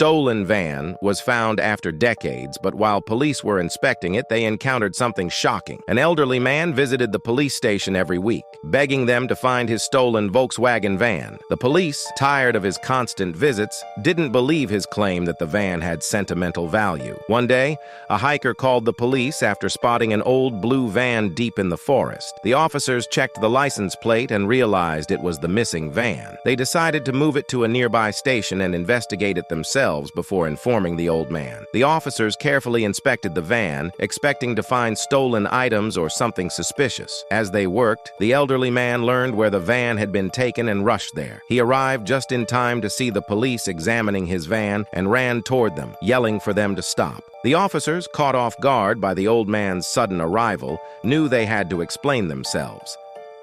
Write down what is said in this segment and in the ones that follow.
stolen van was found after decades, but while police were inspecting it, they encountered something shocking. An elderly man visited the police station every week, begging them to find his stolen Volkswagen van. The police, tired of his constant visits, didn't believe his claim that the van had sentimental value. One day, a hiker called the police after spotting an old blue van deep in the forest. The officers checked the license plate and realized it was the missing van. They decided to move it to a nearby station and investigate it themselves before informing the old man. The officers carefully inspected the van, expecting to find stolen items or something suspicious. As they worked, the elderly man learned where the van had been taken and rushed there. He arrived just in time to see the police examining his van and ran toward them, yelling for them to stop. The officers, caught off guard by the old man's sudden arrival, knew they had to explain themselves.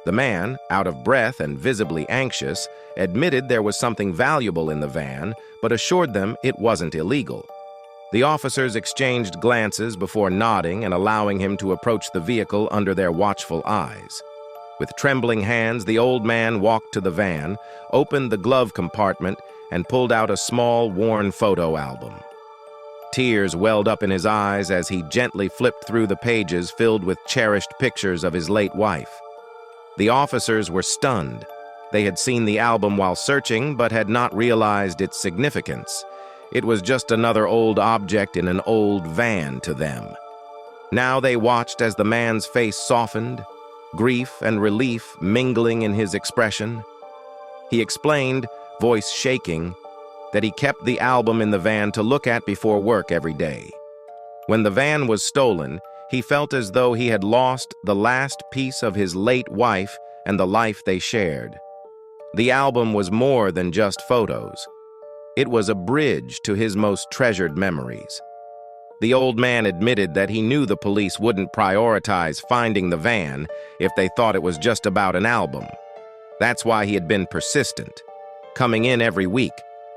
The man, out of breath and visibly anxious, admitted there was something valuable in the van, but assured them it wasn't illegal. The officers exchanged glances before nodding and allowing him to approach the vehicle under their watchful eyes. With trembling hands, the old man walked to the van, opened the glove compartment, and pulled out a small, worn photo album. Tears welled up in his eyes as he gently flipped through the pages filled with cherished pictures of his late wife. The officers were stunned. They had seen the album while searching, but had not realized its significance. It was just another old object in an old van to them. Now they watched as the man's face softened, grief and relief mingling in his expression. He explained, voice shaking, that he kept the album in the van to look at before work every day. When the van was stolen, he felt as though he had lost the last piece of his late wife and the life they shared. The album was more than just photos. It was a bridge to his most treasured memories. The old man admitted that he knew the police wouldn't prioritize finding the van if they thought it was just about an album. That's why he had been persistent, coming in every week,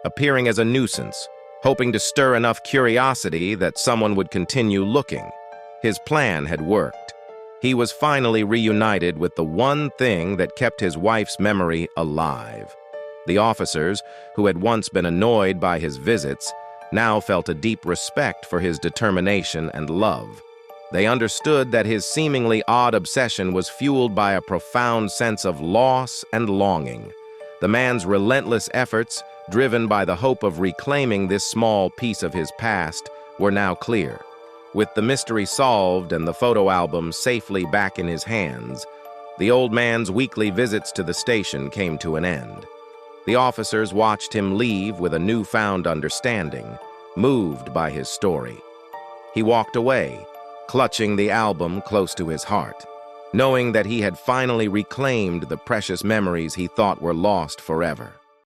appearing as a nuisance, hoping to stir enough curiosity that someone would continue looking. His plan had worked. He was finally reunited with the one thing that kept his wife's memory alive. The officers, who had once been annoyed by his visits, now felt a deep respect for his determination and love. They understood that his seemingly odd obsession was fueled by a profound sense of loss and longing. The man's relentless efforts, driven by the hope of reclaiming this small piece of his past, were now clear. With the mystery solved and the photo album safely back in his hands, the old man's weekly visits to the station came to an end. The officers watched him leave with a newfound understanding, moved by his story. He walked away, clutching the album close to his heart, knowing that he had finally reclaimed the precious memories he thought were lost forever.